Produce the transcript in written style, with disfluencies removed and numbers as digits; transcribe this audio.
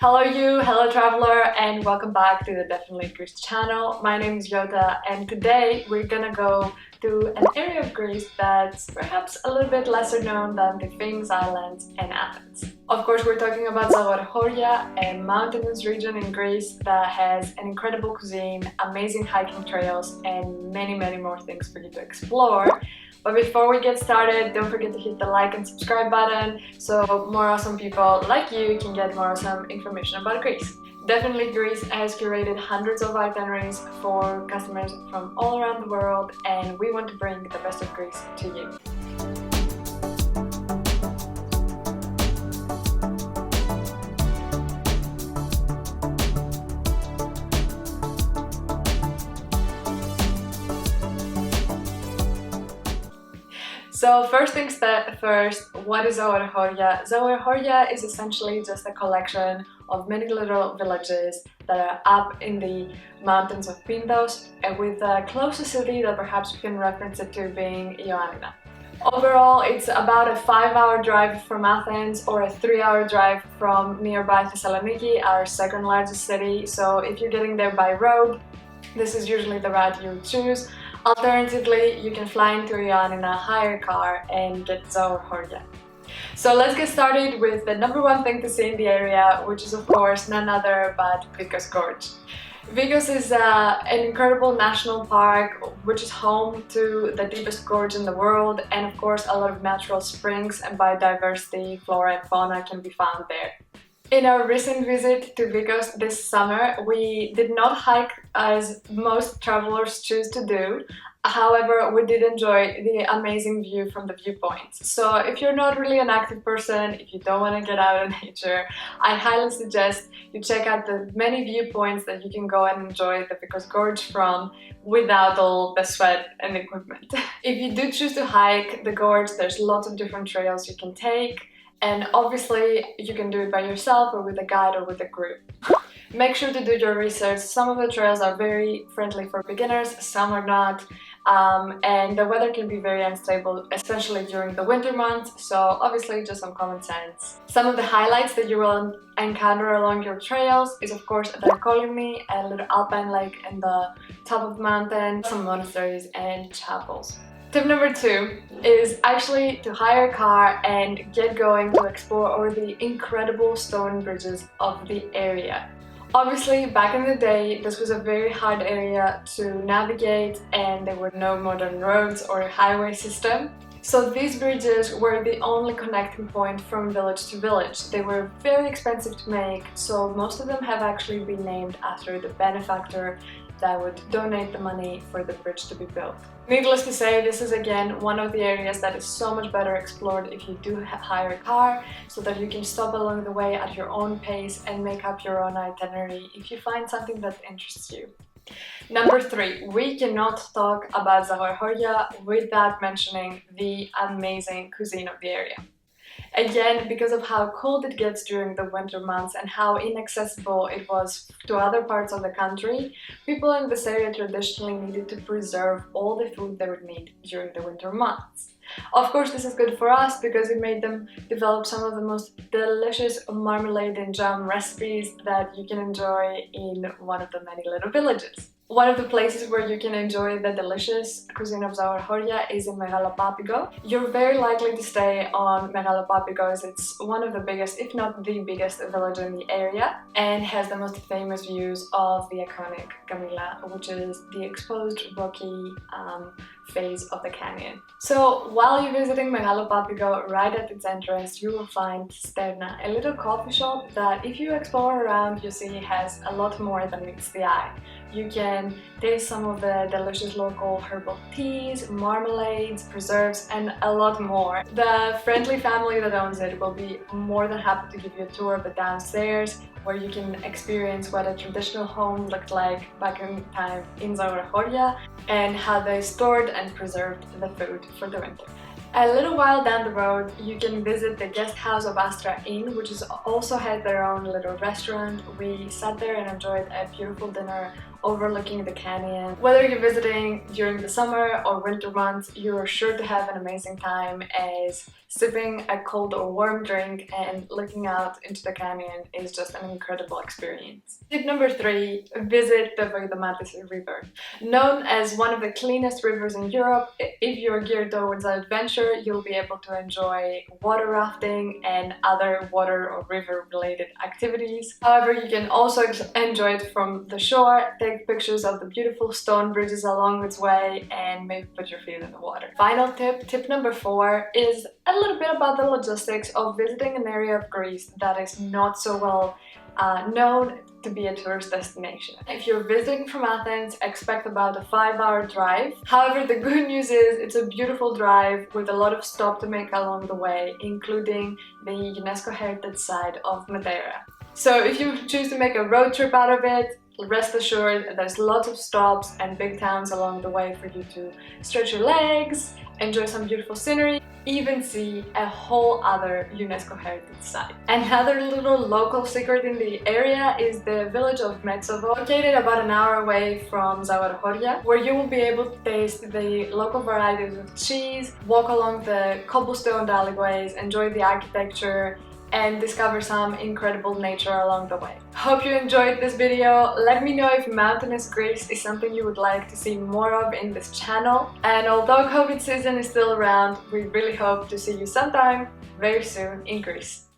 Hello you, hello traveler, and welcome back to the Definitely Greece channel. My name is Yota, and today we're gonna go to an area of Greece that's perhaps a little bit lesser known than the famous islands and Athens. Of course, we're talking about Zagorochoria, a mountainous region in Greece that has an incredible cuisine, amazing hiking trails, and many more things for you to explore. But before we get started, don't forget to hit the like and subscribe button so more awesome people like you can get more awesome information about Greece. Definitely Greece has curated hundreds of itineraries for customers from all around the world, and we want to bring the best of Greece to you. So first things first, what is Zagorochoria? Zagorochoria is essentially just a collection of many little villages that are up in the mountains of Pindos, with the closest city that perhaps we can reference it to being Ioannina. Overall, it's about a 5-hour drive from Athens or a 3-hour drive from nearby Thessaloniki, our second largest city. So if you're getting there by road, this is usually the route you would choose. Alternatively, you can fly into Ioannina, hire a car, and get Zagorochoria. So let's get started with the number one thing to see in the area, which is of course none other but Vikos Gorge. Vikos is an incredible national park which is home to the deepest gorge in the world, and of course a lot of natural springs and biodiversity, flora and fauna can be found there. In our recent visit to Vikos this summer, we did not hike as most travelers choose to do. However, we did enjoy the amazing view from the viewpoints. So if you're not really an active person, if you don't want to get out in nature, I highly suggest you check out the many viewpoints that you can go and enjoy the Vikos Gorge from without all the sweat and equipment. If you do choose to hike the gorge, there's lots of different trails you can take. And obviously, you can do it by yourself or with a guide or with a group. Make sure to do your research. Some of the trails are very friendly for beginners, some are not. And the weather can be very unstable, especially during the winter months, so obviously just some common sense. Some of the highlights that you will encounter along your trails is of course the Kolymni, a little alpine lake in the top of the mountain, some monasteries and chapels. Tip number 2 is actually to hire a car and get going to explore all the incredible stone bridges of the area. Obviously, back in the day, this was a very hard area to navigate and there were no modern roads or highway system. So these bridges were the only connecting point from village to village. They were very expensive to make, so most of them have actually been named after the benefactor that would donate the money for the bridge to be built. Needless to say, this is again one of the areas that is so much better explored if you do hire a car, so that you can stop along the way at your own pace and make up your own itinerary if you find something that interests you. Number 3, we cannot talk about Zagorochoria without mentioning the amazing cuisine of the area. Again, because of how cold it gets during the winter months and how inaccessible it was to other parts of the country, people in this area traditionally needed to preserve all the food they would need during the winter months. Of course, this is good for us because it made them develop some of the most delicious marmalade and jam recipes that you can enjoy in one of the many little villages. One of the places where you can enjoy the delicious cuisine of Zagorochoria is in Papigo. You're very likely to stay on Papigo as it's one of the biggest, if not the biggest village in the area, and has the most famous views of the iconic Gamila, which is the exposed rocky phase of the canyon. So while you're visiting Papigo, right at its entrance you will find Sterna, a little coffee shop that if you explore around you see has a lot more than meets the eye. You can taste some of the delicious local herbal teas, marmalades, preserves, and a lot more. The friendly family that owns it will be more than happy to give you a tour of the downstairs, where you can experience what a traditional home looked like back in time in Zagorochoria and how they stored and preserved the food for the winter. A little while down the road, you can visit the guest house of Astra Inn, which also had their own little restaurant. We sat there and enjoyed a beautiful dinner overlooking the canyon. Whether you're visiting during the summer or winter months, you're sure to have an amazing time, as sipping a cold or warm drink and looking out into the canyon is just an incredible experience. Tip number 3, visit the Vikos River. Known as one of the cleanest rivers in Europe, if you're geared towards adventure, you'll be able to enjoy water rafting and other water or river related activities. However, you can also enjoy it from the shore, take pictures of the beautiful stone bridges along its way, and maybe put your feet in the water. Final tip, tip number 4, is a little bit about the logistics of visiting an area of Greece that is not so well known to be a tourist destination. If you're visiting from Athens, expect about a 5-hour drive. However, the good news is it's a beautiful drive with a lot of stops to make along the way, including the UNESCO heritage site of Madeira. So if you choose to make a road trip out of it, rest assured there's lots of stops and big towns along the way for you to stretch your legs, enjoy some beautiful scenery, even see a whole other UNESCO heritage site. Another little local secret in the area is the village of Metsovo, located about an hour away from Zagorochoria, where you will be able to taste the local varieties of cheese, walk along the cobblestone alleyways, enjoy the architecture, and discover some incredible nature along the way. Hope you enjoyed this video. Let me know if mountainous Greece is something you would like to see more of in this channel. And although COVID season is still around, we really hope to see you sometime very soon in Greece.